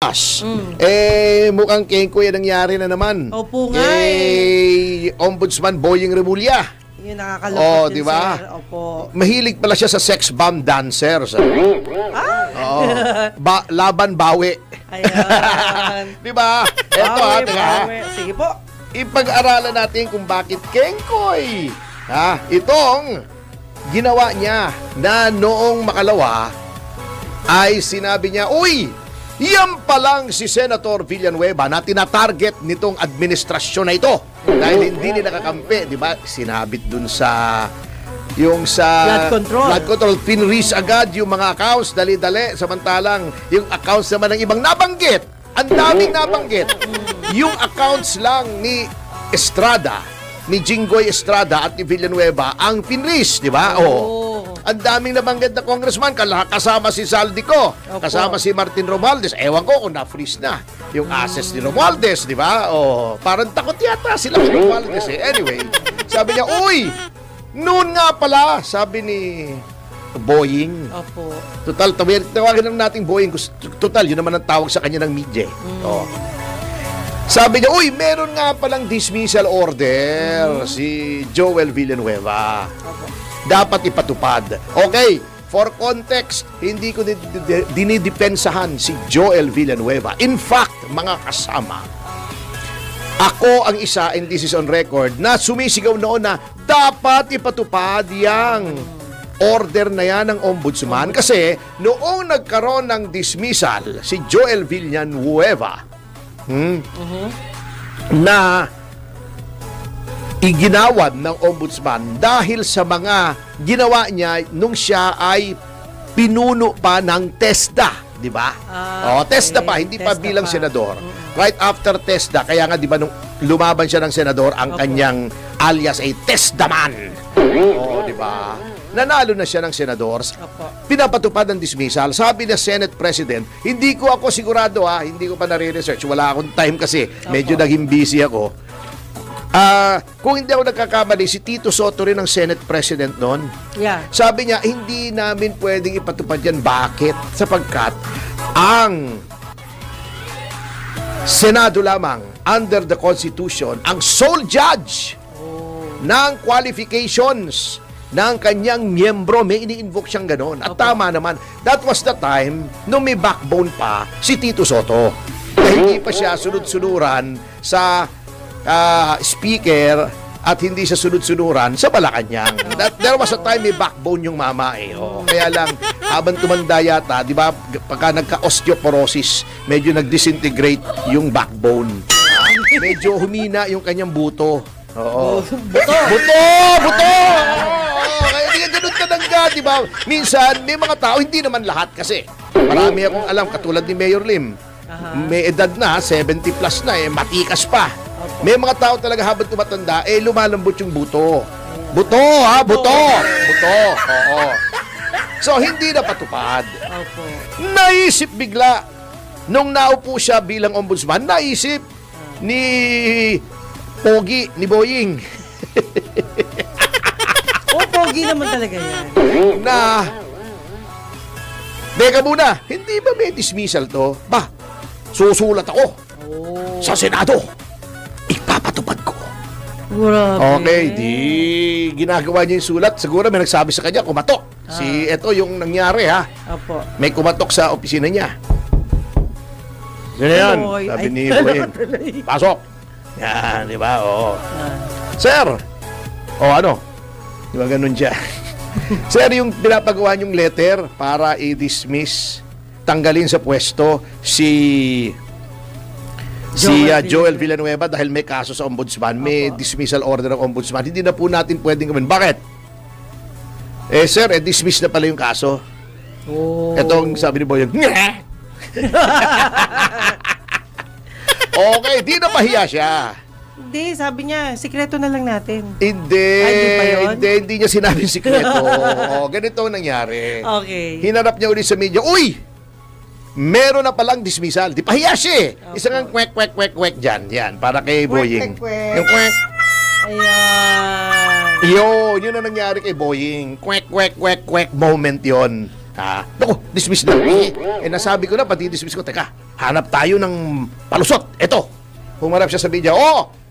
batas. Mukhang kengkoy ang nangyari na naman. Opo nga Ombudsman Boying Remulla. Yung nakakalungkot din, diba? sir. Opo. Mahilig pala siya sa sex bomb dancers. Laban bawi. Ayan. Diba? Ito bawi. Sige po. Ipag-aralan natin kung bakit kengkoy. Itong ginawa niya na noong makalawa ay sinabi niya, uy, yan pa lang si Senator Villanueva na tinatarget nitong administrasyon na ito. Dahil hindi nila kakampi, di ba? Sinabit dun sa flood control, pinrease agad yung mga accounts, dali-dali, samantalang yung accounts naman ng ibang nabanggit. Ang daming nabanggit. Yung accounts lang ni Estrada, ni Jinggoy Estrada at ni Villanueva ang pinrease, di ba? Ang daming nabanggit na congressman, kasama si Saldico, kasama si Martin Romualdez. Ewan ko kung na-freeze na yung assets ni Romualdez, di ba? Parang takot yata sila si Romualdez eh. Anyway, sabi niya, uy, noon nga pala, sabi ni Boying. Opo. Total, tawagin lang natin Boying. Total, yun naman ang tawag sa kanya ng media. Sabi niya, uy, meron nga palang dismissal order si Joel Villanueva. Dapat ipatupad. Okay, for context, hindi ko dinidepensahan si Joel Villanueva. In fact, mga kasama, ako ang isa, and this is on record, na sumisigaw noon na dapat ipatupad yang order na yan ng ombudsman kasi noong nagkaroon ng dismissal si Joel Villanueva na iginawad ng ombudsman dahil sa mga ginawa niya nung siya ay pinuno pa ng TESDA, di ba? TESDA pa, hindi pa bilang senador. Right after TESDA, kaya nga di ba nung lumaban siya ng senador, ang kanyang alias ay TESDAman. Di ba? Nanalo na siya ng senador. Pinapatupad ng dismissal. Sabi na Senate President, hindi ko ako sigurado hindi ko pa nare-research. Wala akong time kasi. Medyo naging busy ako. Kung hindi ako nagkakamali, si Tito Soto rin ang Senate President noon. Yeah. Sabi niya, hindi namin pwedeng ipatupad yan. Bakit? Sapagkat ang Senado lamang, under the Constitution, ang sole judge ng qualifications ng kanyang miyembro. May ini-invoke siyang ganon. At tama naman, that was the time nung may backbone pa si Tito Soto. Hindi pa siya sunod-sunuran sa speaker at hindi siya sunod-sunuran sa Malacanang. There was a time may backbone yung mama Kaya lang, habang tumanda yata, di ba, pagka nagka-osteoporosis, medyo nag-disintegrate yung backbone. Medyo humina yung kanyang buto. Buto! Kaya hindi ka ganun kanangga, di ba? Minsan, may mga tao, hindi naman lahat kasi. Marami akong alam, katulad ni Mayor Lim. May edad na, 70 plus na, matikas pa. May mga tao talaga habang tumatanda, lumalambot yung buto. Buto! Oo. So, hindi na patupad. Naisip bigla, nung naupo siya bilang ombudsman, naisip ni Pogi, ni Boying. Pogi naman talaga yan. Teka muna, hindi ba may dismissal to? Susulat ako sa Senado. Ipapatupad ko. Okay, di ginagawa niya yung sulat. Siguro may nagsabi sa kanya, kumatok. Ito yung nangyari Opo. May kumatok sa opisina niya. Yun na yan, sabi ni Boying. Pasok. Yan, di ba? Sir! Ano? Di ba ganun siya? Sir, yung pinapagawa niyong letter para i-dismiss, tanggalin sa pwesto si Joel Villanueva dahil may kaso sa ombudsman, may dismissal order ng ombudsman. Hindi na po natin pwedeng gawin. Bakit? Sir, dismiss na pala yung kaso. Etong sabi ni Boyong, okay, di na pahiya siya. Hindi, sabi niya, sikreto na lang natin. Hindi niya sinabing sikreto. Ganito ang nangyari. Okay. Hinarap niya ulit sa media, uy! Meron na palang dismissal. Di pahiya siya Isang ang kwek dyan. Yan, para kay Boying. Yung kwek. Ayan. Yun ang nangyari kay Boying. Kwek moment yon. Naku, dismiss na. Nasabi ko na, pati dismiss ko. Teka, hanap tayo ng palusot. Eto, humarap siya sa video.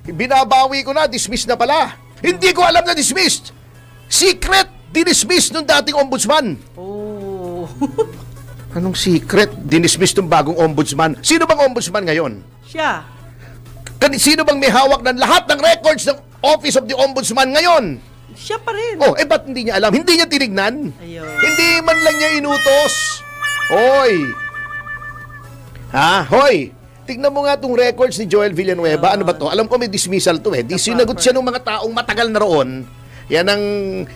Binabawi ko na, dismiss na pala. Hindi ko alam na dismissed. Secret, dinismiss nung dating ombudsman. Oh. Anong secret? Dinismiss nung bagong ombudsman. Sino bang ombudsman ngayon? Siya. Sino bang may hawak ng lahat ng records ng Office of the Ombudsman ngayon? Siya pa rin. Ba't hindi niya alam? Hindi niya tinignan? Ayun. Hindi man lang niya inutos. Hoy! Hoy! Tignan mo nga itong records ni Joel Villanueva. Ano ba to? Alam ko may dismissal to Di sinagot siya ng mga taong matagal na roon. Yan ang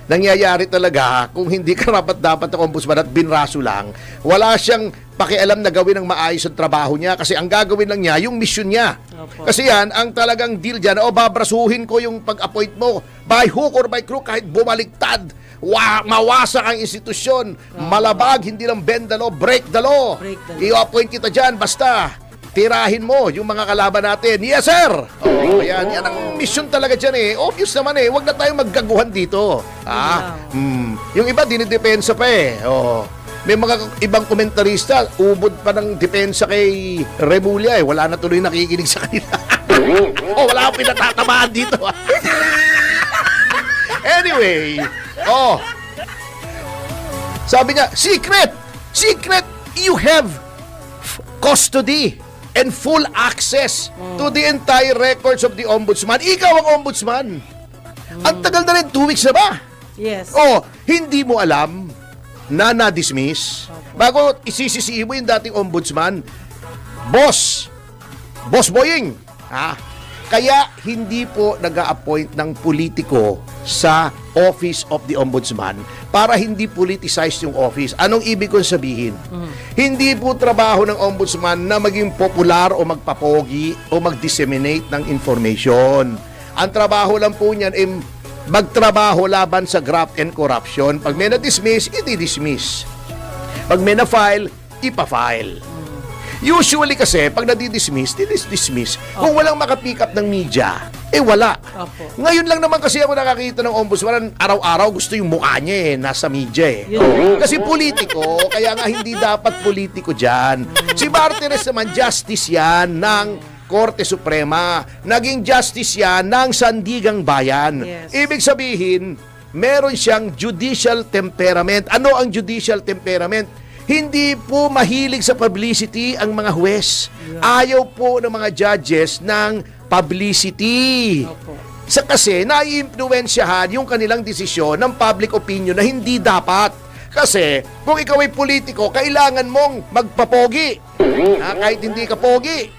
nangyayari talaga kung hindi karapat-dapat ang ombudsman at binraso lang. Wala siyang pakialam na gawin ang maayos ang trabaho niya kasi ang gagawin lang niya, yung mission niya. Opo. Kasi yan, ang talagang deal dyan, babrasuhin ko yung pag-appoint mo by hook or by crook kahit bumaliktad. Mawasak ang institusyon. Malabag, hindi lang bend the law, break the law. I-appoint kita dyan, basta tirahin mo yung mga kalaban natin. Yes, sir! Yan ang mission talaga dyan Obvious naman Huwag na tayong maggaguhan dito. Yung iba, dinidepensa pa May mga ibang komentarista, ubod pa ng depensa kay Remulla Wala na tuloy nakikinig sa kanila. Wala akong pinatatamaan dito. Anyway, sabi niya, secret! Secret! You have custody and full access to the entire records of the ombudsman. Ikaw ang ombudsman. Ang tagal na rin, 2 weeks na ba? Yes. Hindi mo alam na na-dismiss. Bago isisisihin mo yung dating ombudsman, Boss Boying. Kaya hindi po nag-a-appoint ng politiko sa Office of the Ombudsman para hindi politicized yung office. Anong ibig kong sabihin? Hindi po trabaho ng ombudsman na maging popular o magpapogi o mag-disseminate ng information. Ang trabaho lang po niyan ay magtrabaho laban sa graft and corruption. Pag may na-dismiss, i-dismiss. Pag may na-file, ipa-file. Usually kasi, pag nadi-dismiss, dismiss. Kung walang makapick up ng media, wala. Opo. Ngayon lang naman kasi ako nakakita ng ombudsman, araw-araw gusto yung mukha niya nasa media Kasi politiko, kaya nga hindi dapat politiko dyan. Si Martires naman, justice yan ng Korte Suprema. Naging justice yan ng Sandigang Bayan. Yes. Ibig sabihin, meron siyang judicial temperament. Ano ang judicial temperament? Hindi po mahilig sa publicity ang mga huwes. Ayaw po ng mga judges ng publicity. Opo. Kasi nai-impluwensyahan yung kanilang desisyon ng public opinion na hindi dapat. Kasi kung ikaw ay politiko, kailangan mong magpapogi. Kahit hindi ka pogi.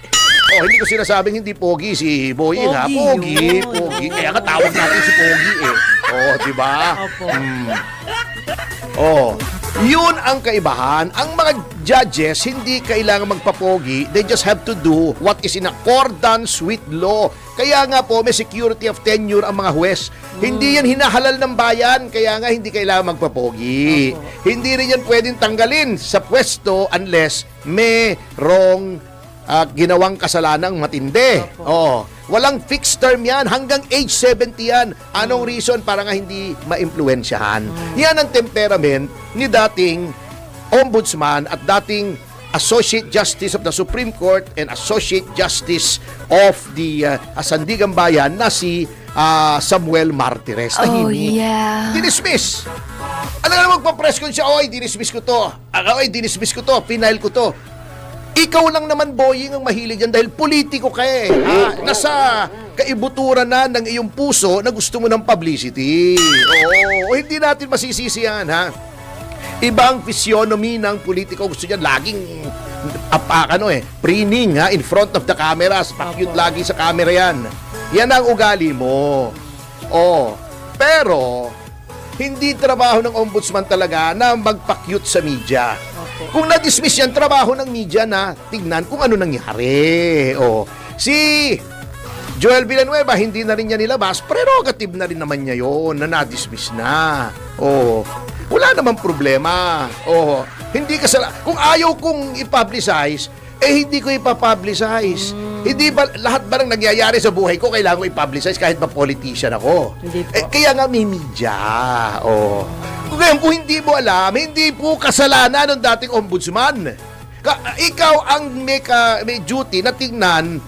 Hindi ko sinasabing hindi pogi si Boying Pogi. Kaya nga tawag natin si Pogi di ba? Opo. Yun ang kaibahan. Ang mga judges, hindi kailangan magpapogi. They just have to do what is in accordance with law. Kaya nga po, may security of tenure ang mga huwes. Hindi yan hinahalal ng bayan, kaya nga hindi kailangan magpapogi. Hindi rin yan pwedeng tanggalin sa pwesto unless may wrong ginawang kasalanang matindi. Walang fixed term yan. Hanggang age 70 yan. Anong reason? Para nga hindi ma-impluensyahan. Yan ang temperament ni dating ombudsman at dating Associate Justice of the Supreme Court and Associate Justice of the Sandigang Bayan na si Samuel Martires. Dinismiss. Ano nga magpa-press con siya? Dinismiss ko to. Dinismiss ko to. Final ko to. Ikaw lang naman, Boying, ang mahilig yan dahil politiko ka Nasa kaibuturan na ng iyong puso na gusto mo ng publicity. Hindi natin masisisi yan, Ibang physiognomy ng politiko. Gusto niyan laging preening in front of the cameras. Pa-cute lagi sa camera yan. Yan ang ugali mo. Pero hindi trabaho ng ombudsman talaga na magpa-cute sa media. Kung na-dismiss yan, trabaho ng media na tignan kung ano nangyari. Si Joel Villanueva, hindi na rin niya nilabas. Prerogative na rin naman niya yun na na-dismiss na. Wala namang problema. Hindi kung ayaw kong i-publicize, hindi ko ipapublicize. Hindi ba, lahat ba nang nangyayari sa buhay ko, kailangan ko i-publicize kahit pa politician ako? Hindi po. Kaya nga may media. Kung hindi mo alam, hindi po kasalanan ng dating ombudsman. Ikaw ang may duty na tingnan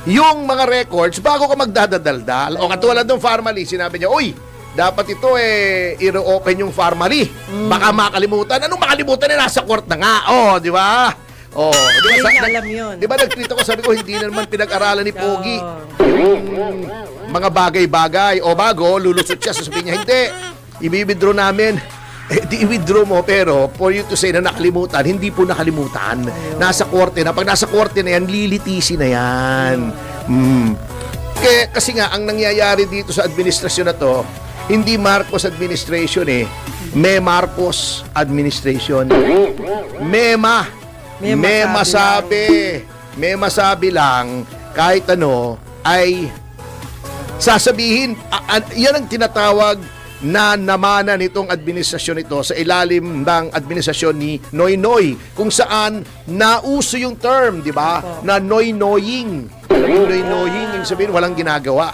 yung mga records bago ka magdadaldal. O katulad ng Pharmally, sinabi niya, uy, dapat ito i-reopen yung Pharmally. Baka makalimutan. Anong makalimutan na nasa court na nga? Di ba? Hindi niya alam yun. Di ba nag-tweet ako, sabi ko, hindi na naman pinag-aralan ni Pogi. Yung mga bagay-bagay. O bago, lulusot siya, sasabihin niya, hindi. I-withdraw namin. I-withdraw mo, pero for you to say na nakalimutan, hindi po nakalimutan. Nasa korte na. Pag nasa korte na yan, lilitisi na yan. Kasi nga, ang nangyayari dito sa administrasyon na to, hindi Marcos administration May Marcos administration. May masabi lang kahit ano ay sasabihin. Yan ang tinatawag na namana nitong administrasyon ito sa ilalim ng administrasyon ni Noynoy, kung saan nauso yung term, di ba? Na noy-noying. Noy-noying, yung sabihin, walang ginagawa.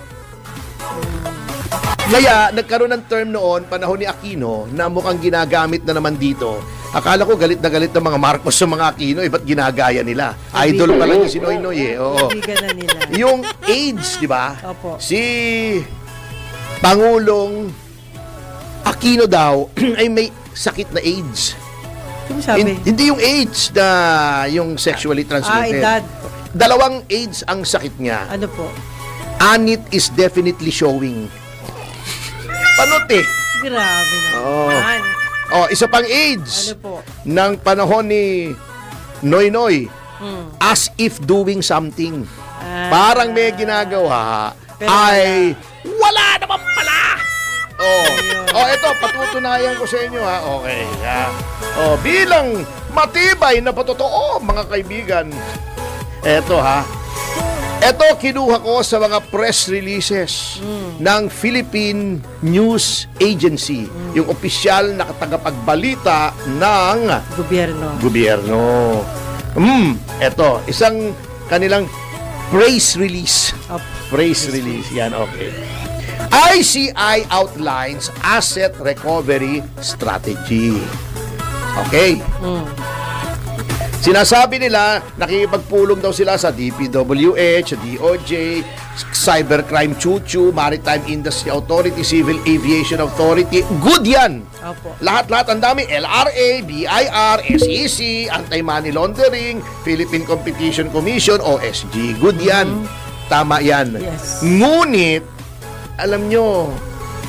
Kaya, nagkaroon ng term noon, panahon ni Aquino, na mukhang ginagamit na naman dito. Akala ko galit na galit ng mga Marcos sa mga Aquino, ba't ginagaya nila? Idol pa lang yung si Noynoy Oo. Na nila. Yung AIDS, di ba? Opo. Si Pangulong Aquino daw ay may sakit na AIDS. Yung sabi? Hindi yung AIDS na yung sexually transmitted. Edad. Dalawang AIDS ang sakit niya. Ano po? And it is definitely showing. Panote. Grabe naman. Isa pang AIDS. Ano po? Ng panahon ni Noynoy. As if doing something. Parang may ginagawa ay wala naman pala. Ito, patutunayan ko sa inyo Okay. Bilang matibay na patotoo, mga kaibigan. Ito, kinuha ko sa mga press releases ng Philippine News Agency, yung opisyal na tagapagbalita ng gobyerno. Ito, isang kanilang press release. Press release, yan, okay. ICI outlines asset recovery strategy. Okay. Sinasabi nila, nakikipagpulong daw sila sa DPWH, sa DOJ, Cybercrime Chuchu, Maritime Industry Authority, Civil Aviation Authority. Good yan. Opo. Lahat-lahat, ang dami. LRA, BIR, SEC, Anti-Money Laundering, Philippine Competition Commission, OSG. Good yan. Tama yan. Yes. Ngunit, alam nyo,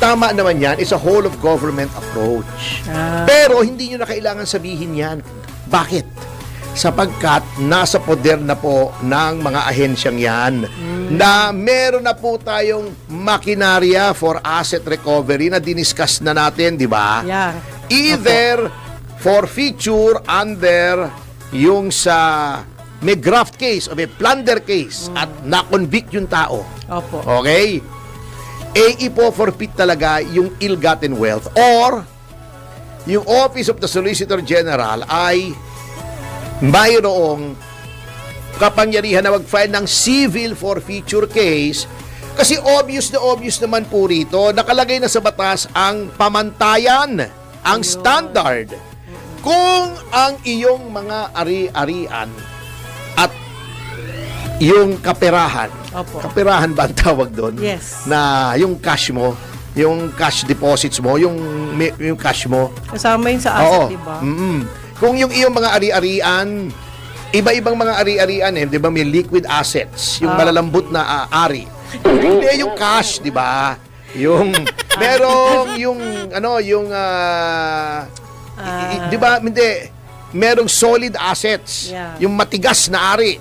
tama naman yan. It's a whole of government approach. Pero hindi nyo na kailangan sabihin yan. Bakit? Sapagkat nasa poder na po ng mga ahensyang yan na meron na po tayong makinarya for asset recovery na diniscuss na natin, di ba? Yeah. Either for feature under yung sa may graft case o may plunder case at na-convict yung tao. Opo. Okay? ipo-forfeit talaga yung ill-gotten wealth or yung Office of the Solicitor General ay mayroong kapangyarihan na mag-file ng civil forfeiture case kasi obvious naman po rito, nakalagay na sa batas ang pamantayan, ang standard. Kung ang iyong mga ari-arian at yung kaperahan, kaperahan ba ang tawag doon? Yes. Na yung cash mo, yung cash deposits mo, yung cash mo. Kasama yun sa asset, di ba? Kung yung iyong mga ari-arian, iba-ibang mga ari-arian di ba may liquid assets, yung malalambot na ari. Hindi yung cash, di ba? Yung merong yung di ba hindi merong solid assets, yung matigas na ari.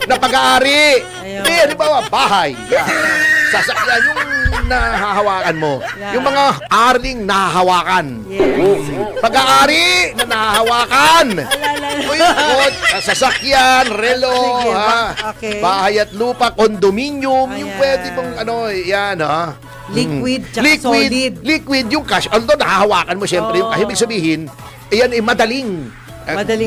Na pag-aari. Hindi, di ba, bahay. Sasakyan yung nahahawakan mo. Yung mga aring nahahawakan. Pag-aari na nahahawakan. Sasakyan, relo, bahay at lupa, kondominium, yung pwede mong yan, liquid, tsaka solid. Liquid, yung cash. Although nahahawakan mo, syempre, yung ibig sabihin, yan ay madaling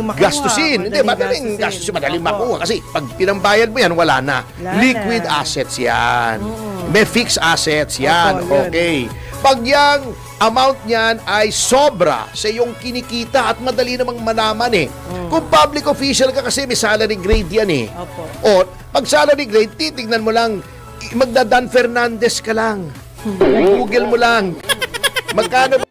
makuha. Gastusin. Madaling gastusin. Madaling makuha. Kasi pag pinambayad mo yan, wala na. Liquid assets yan. May fixed assets yan. Okay. Pag yung amount niyan ay sobra sa iyong kinikita at madali namang malaman eh. Kung public official ka kasi may salary grade yan eh. Opo. O, pag salary grade, titignan mo lang, magda Dan Fernandez ka lang. Google mo lang. Magkano